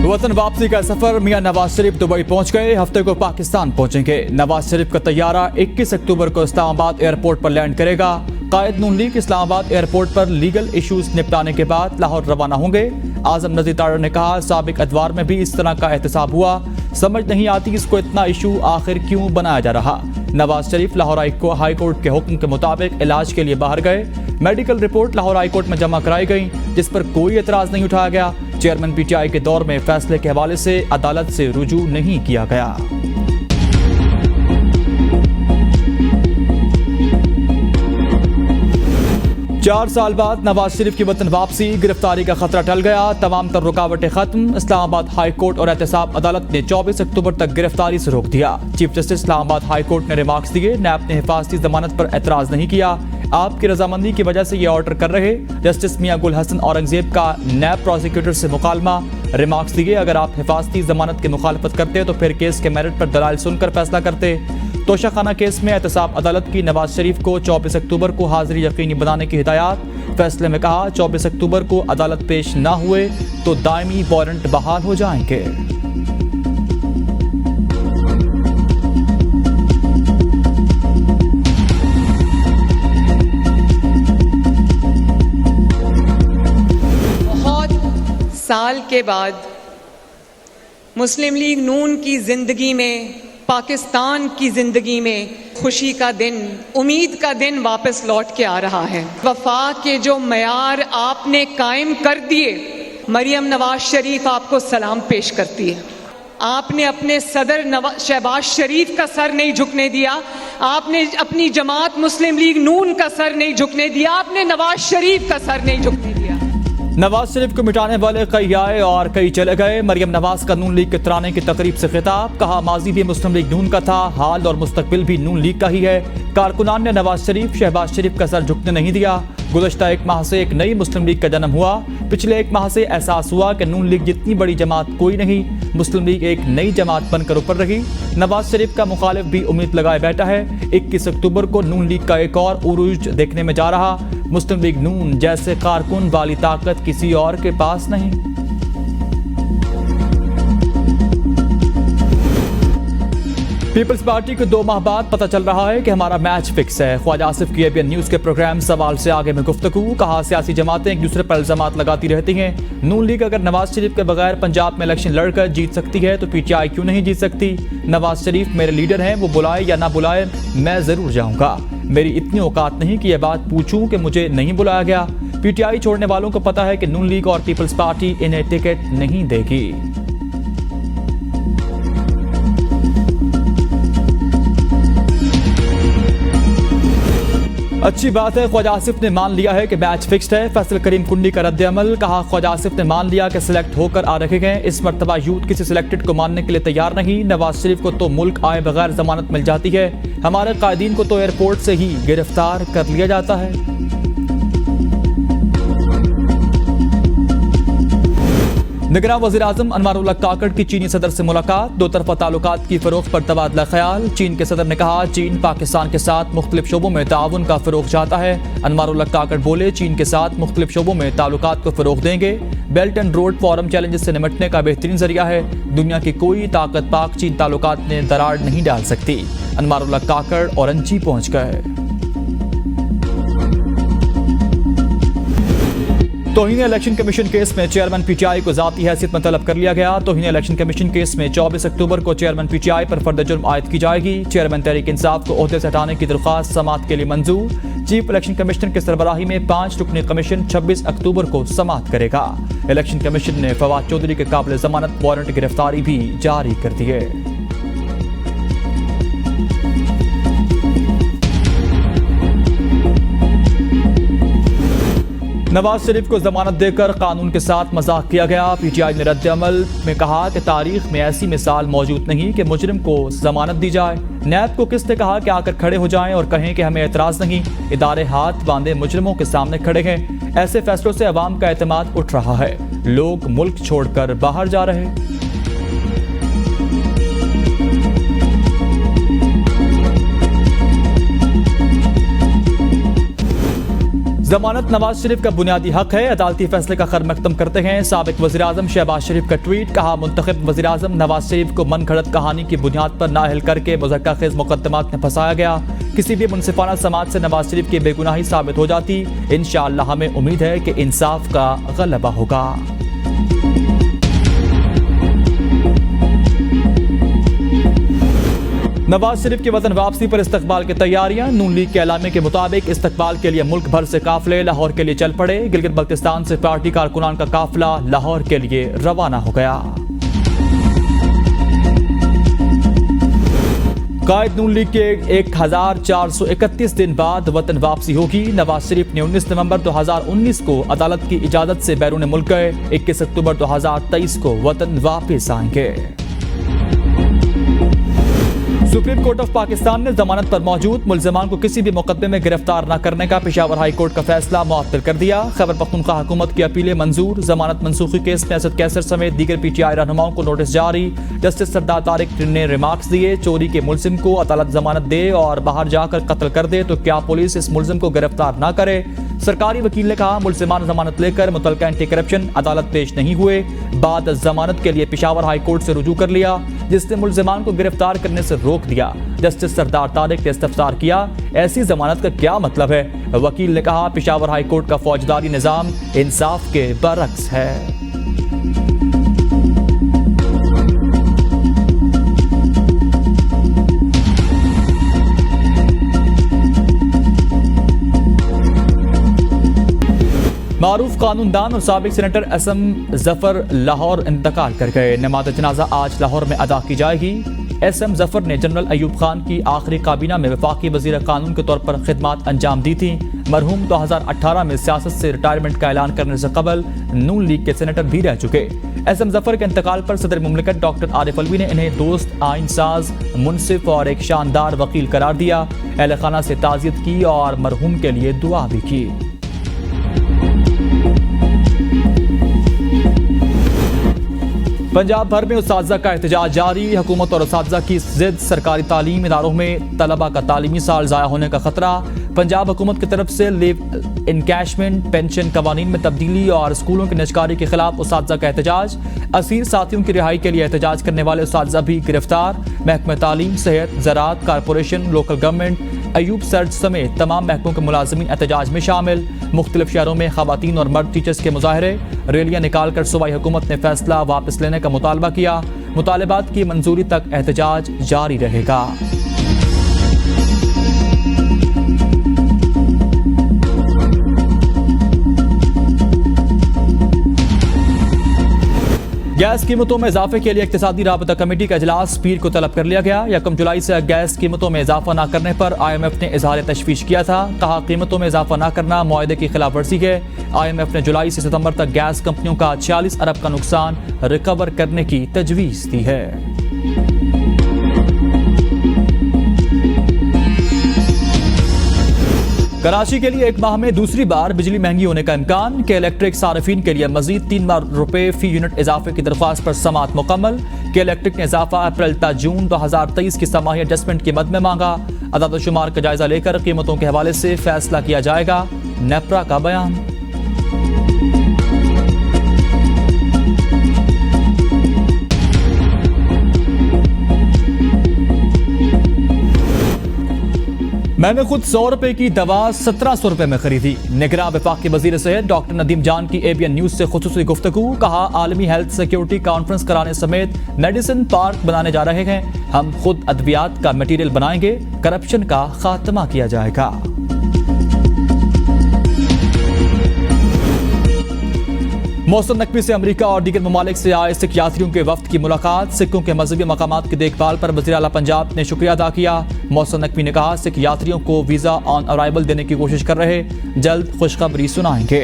वतन वापसी का सफर मियां नवाज शरीफ दुबई पहुंच गए। हफ्ते को पाकिस्तान पहुंचेंगे। नवाज शरीफ का तैयारा 21 अक्टूबर को इस्लामाबाद एयरपोर्ट पर लैंड करेगा। कायद नून लीग इस्लामाबाद एयरपोर्ट पर लीगल इश्यूज निपटाने के बाद लाहौर रवाना होंगे। आजम नजीर तारड़ ने कहा, साबिक अदवार में भी इस तरह का एहतसाब हुआ, समझ नहीं आती इसको इतना इशू आखिर क्यों बनाया जा रहा। नवाज शरीफ लाहौर हाई कोर्ट के हुक्म के मुताबिक इलाज के लिए बाहर गए। Medical report Lahore high court में जमा कराई गई, जिस पर कोई एतराज नहीं उठाया गया। चेयरमैन पीटीआई के दौर में फैसले के हवाले से अदालत से रुजू नहीं किया गया। चार साल बाद नवाज शरीफ की वतन वापसी, गिरफ्तारी का खतरा टल गया, तमाम तर रुकावटें खत्म। इस्लामाबाद हाई कोर्ट और एहतसाब अदालत ने 24 अक्टूबर तक गिरफ्तारी से रोक दिया। Chief justice Islamabad high court ने रिमार्क्स दिए। नैब ने हिफाजती जमानत पर एतराज नहीं किया। आपकी रजामंदी की वजह से ये ऑर्डर कर रहे। जस्टिस मियां गुल हसन औरंगजेब का नैब प्रोसिक्यूटर से मुकालमा। रिमार्क्स दिए, अगर आप हिफाजती जमानत की मुखालफत करते तो फिर केस के मेरिट पर दलाल सुनकर फैसला करते। तोशाखाना केस में एहतसाब अदालत की नवाज शरीफ को 24 अक्टूबर को हाजिरी यकीनी बनाने की हिदायत। फैसले में कहा, 24 अक्टूबर को अदालत पेश न हुए तो दायमी वारंट बहाल हो जाएंगे। बहुत साल के बाद मुस्लिम लीग नून की जिंदगी में, पाकिस्तान की जिंदगी में खुशी का दिन, उम्मीद का दिन वापस लौट के आ रहा है। वफा के जो मयार आपने कायम कर दिए, मरियम नवाज शरीफ आपको सलाम पेश करती है। आपने अपने सदर शहबाज शरीफ का सर नहीं झुकने दिया, आपने अपनी जमात मुस्लिम लीग नून का सर नहीं झुकने दिया, आपने नवाज शरीफ का सर नहीं झुकने दिया। नवाज शरीफ को मिटाने वाले कई आए और कई चले गए। मरियम नवाज का नून लीग के तराने की तकरीब से खिताब। कहा, माजी भी मुस्लिम लीग नून का था, हाल और मुस्तकबिल भी नून लीग का ही है। कारकुनान ने नवाज शरीफ शहबाज शरीफ का सर झुकने नहीं दिया। गुज़श्ता एक माह से एक नई मुस्लिम लीग का जन्म हुआ। पिछले एक माह से एहसास हुआ कि नून लीग जितनी बड़ी जमात कोई नहीं, मुस्लिम लीग एक नई जमात बनकर ऊपर रही। नवाज शरीफ का मुखालिफ भी उम्मीद लगाए बैठा है। 21 अक्टूबर को नून लीग का एक और उरूज देखने में जा रहा। मुस्लिम लीग नून जैसे कारकुन वाली ताकत किसी और के पास नहीं। पीपल्स पार्टी को 2 माह बाद पता चल रहा है कि हमारा मैच फिक्स है। ख्वाजा आसिफ की एबीएन न्यूज के प्रोग्राम सवाल से आगे में गुफ्तगू। कहा, सियासी जमातें एक दूसरे पर इल्जामात लगाती रहती हैं। नून लीग अगर नवाज शरीफ के बगैर पंजाब में इलेक्शन लड़कर जीत सकती है तो पीटीआई क्यों नहीं जीत सकती। नवाज शरीफ मेरे लीडर हैं, वो बुलाए या ना बुलाए मैं जरूर जाऊंगा। मेरी इतनी औकात नहीं कि यह बात पूछूं कि मुझे नहीं बुलाया गया। पीटीआई छोड़ने वालों को पता है कि नून लीग और पीपल्स पार्टी इन्हें टिकट नहीं देगी। अच्छी बात है, ख्वाजा आसिफ ने मान लिया है कि मैच फिक्स्ड है। फैसल करीम कुंडी का रद्द अमल। कहा, ख्वाजा आसिफ ने मान लिया कि सिलेक्ट होकर आ रखे गए। इस मर्तबा यूथ किसी सिलेक्टेड को मानने के लिए तैयार नहीं। नवाज शरीफ को तो मुल्क आए बगैर जमानत मिल जाती है, हमारे कायदीन को तो एयरपोर्ट से ही गिरफ्तार कर लिया जाता है। निगरान वज़ीर-ए-आज़म अनवारुल्लाह काकड़ की चीनी सदर से मुलाकात। 2 तरफ़ा ताल्लुकात की फ़रोग़ पर तबादला ख्याल। चीन के सदर ने कहा, चीन पाकिस्तान के साथ मुख्तलिफ शोबों में ताउन का फ़रोग़ चाहता है। अनवारुल्लाह काकड़ बोले, चीन के साथ मुख्तलिफ शोबों में ताल्लुकात को फ़रोग़ देंगे। Belt and road forum challenges से निपटने का बेहतरीन जरिया है। दुनिया की कोई ताकत पाक चीन ताल्लुकात में दरार नहीं डाल सकती। अनवारुल्लाह काकड़ औरंची पहुँच गए। तौहीन इलेक्शन कमीशन केस में चेयरमैन पीटीआई को ज़ाती हैसियत में तलब कर लिया गया। तौहीन इलेक्शन कमीशन केस में 24 अक्टूबर को चेयरमैन पीटीआई पर फर्द जुर्म आयद की जाएगी। चेयरमैन तहरीक इंसाफ को ओहदे से हटाने की दरख्वास्त समाअत के लिए मंजूर। चीफ इलेक्शन कमिश्नर की सरबराही में 5 रुकनी कमीशन 26 अक्टूबर को समाअत करेगा। इलेक्शन कमीशन ने फवाद चौधरी के काबिल जमानत वारंट गिरफ्तारी भी जारी कर दी है। नवाज शरीफ को जमानत देकर कानून के साथ मजाक किया गया। पीटीआई ने रद्द अमल में कहा कि तारीख में ऐसी मिसाल मौजूद नहीं कि मुजरिम को जमानत दी जाए। नैब को किसने कहा कि आकर खड़े हो जाएं और कहें कि हमें एतराज नहीं। इदारे हाथ बांधे मुजरिमों के सामने खड़े हैं। ऐसे फैसलों से अवाम का एतमाद उठ रहा है। लोग मुल्क छोड़कर बाहर जा रहे हैं। जमानत नवाज शरीफ का बुनियादी हक है, अदालती फैसले का खैर मकदम करते हैं साबिक वज़ीर-ए-आज़म शहबाज शरीफ का ट्वीट। कहा, मुंतखब वज़ीर-ए-आज़म नवाज शरीफ को मनगढ़ंत कहानी की बुनियाद पर नाअहल करके मुज़क्कर-खेज़ मुकदमात में फंसाया गया। किसी भी मुनसिफाना समाज से नवाज शरीफ की बेगुनाही साबित हो जाती। इंशाअल्लाह हमें उम्मीद है कि इंसाफ का गलबा होगा। नवाज शरीफ की वतन वापसी पर इस्तकबाल की तैयारियां। नून लीग के ऐलामे के मुताबिक इस्तकबाल के लिए मुल्क भर से काफिले लाहौर के लिए चल पड़े। गिलगित बल्तिस्तान से पार्टी कारकुनान का काफिला लाहौर के लिए रवाना हो गया। कायद नून लीग के 1431 दिन बाद वतन वापसी होगी। नवाज शरीफ ने 19 नवंबर 2019 को अदालत की इजाजत से बैरून मुल्क गए। 21 अक्टूबर 2023 को वतन वापस आएंगे। सुप्रीम कोर्ट ऑफ पाकिस्तान ने जमानत पर मौजूद मुल्जिमान को किसी भी मुकदमे में गिरफ्तार न करने का पेशावर हाई कोर्ट का फैसला मुअत्तल कर दिया। खैबर पख्तूनख्वा हुकूमत की अपीलें मंजूर। जमानत मनसूखी केस में असद कैसर समेत दीगर PTI रहनुमाओं को नोटिस जारी। जस्टिस सरदार तारिक ने रिमार्क्स दिए, चोरी के मुल्जिम को अदालत जमानत दे और बाहर जाकर कत्ल कर दे तो क्या पुलिस इस मुल्जिम को गिरफ्तार न करे। सरकारी वकील ने कहा, मुल्जिमान जमानत लेकर मुतल्लिका एंटी करप्शन अदालत पेश नहीं हुए। बाद जमानत के लिए पेशावर हाई कोर्ट से रुजू कर लिया, जिसने मुल्जिमान को गिरफ्तार करने से रोक दिया। जस्टिस सरदार तारिक ने इस्तफसार किया, ऐसी जमानत का क्या मतलब है। वकील ने कहा, पेशावर हाई कोर्ट का फौजदारी निजाम इंसाफ के बरक्स है। मारूफ कानूनदान और साबिक सेनेटर असम जफर लाहौर इंतकाल कर गए। नमाज जनाजा आज लाहौर में अदा की जाएगी। SM जफर ने जनरल अयूब खान की आखिरी काबीना में वफाकी वजीर कानून के तौर पर खिदमात अंजाम दी थी। मरहूम 2018 में सियासत से रिटायरमेंट का ऐलान करने से कबल नून लीग के सेनेटर भी रह चुके। SM जफर के इंतकाल पर सदर मुमलिकत डॉक्टर आरिफ अलवी ने इन्हें दोस्त, आइनसाज, मुनसिफ और एक शानदार वकील करार दिया। अहले खाना से ताज़ियत की और मरहूम के लिए दुआ भी की। पंजाब भर में उस्ताज़ा का एहतजाज जारी। हुकूमत और उस्ताज़ा की जिद, सरकारी तालीम इदारों में तलबा का तालीमी साल ज़ाया होने का खतरा। पंजाब हुकूमत की तरफ से लिव इनकैशमेंट पेंशन कवानीन में तब्दीली और स्कूलों की निजकारी के खिलाफ उस्ताज़ा का एहतजाज। असीर साथियों की रिहाई के लिए एहतजाज करने वाले उस्ताज़ा भी गिरफ्तार। महकमा तालीम, सेहत, ज़राअत कारपोरेशन, लोकल गवर्नमेंट, अयूब सर्च समेत तमाम महकमों के मुलाजिमीन एहतजाज में शामिल। मुख्तलिफ शहरों में खवातीन और मर्द टीचर्स के मुजाहरे। रैलियां निकाल कर सूबाई हुकूमत ने फैसला वापस लेने का मुतालबा किया। मुतालबात की मंजूरी तक एहतजाज जारी रहेगा। गैस कीमतों में इजाफे के लिए इक्तिसादी राबता कमेटी का इजलास पीर को तलब कर लिया गया। 1 जुलाई से गैस कीमतों में इजाफा न करने पर IMF ने इजहार तशवीश किया था। कहा, कीमतों में इजाफा न करना मुआहदे की खिलाफ वर्जी है। IMF ने जुलाई से सितंबर तक गैस कंपनियों का 46 अरब का नुकसान रिकवर करने की तजवीज़ दी है। कराची के लिए एक माह में दूसरी बार बिजली महंगी होने का इम्कान। के इलेक्ट्रिक सार्फिन के लिए मजीद 3 रुपए फी यूनिट इजाफे की दरख्वास्त पर समाअत मुकम्मल। के इलेक्ट्रिक ने इजाफा अप्रैल ता जून 2023 की समाही एडजस्टमेंट की मद में मांगा। अदाद-ओ-शुमार का जायजा लेकर कीमतों के हवाले से फैसला किया जाएगा। नेपरा का बयान। मैंने खुद 100 रुपए की दवा 1700 रुपए में खरीदी। निगरान वफाकी वजीर सेहत डॉक्टर नदीम जान की ABN न्यूज से खुसूसी गुफ्तगू। कहा, आलमी हेल्थ सिक्योरिटी कॉन्फ्रेंस कराने समेत मेडिसिन पार्क बनाने जा रहे हैं। हम खुद अद्वियात का मटीरियल बनाएंगे। करप्शन का खात्मा किया जाएगा। मोहसिन नकवी से अमेरिका और दीगर ममालिक से आए सिख यात्रियों के वफ्द की मुलाकात। सिखों के मजहबी मकामात की देखभाल पर वज़ीर आला पंजाब ने शुक्रिया अदा किया। मोहसिन नकवी ने कहा, सिख यात्रियों को वीज़ा ऑन अराइवल देने की कोशिश कर रहे, जल्द खुशखबरी सुनाएंगे।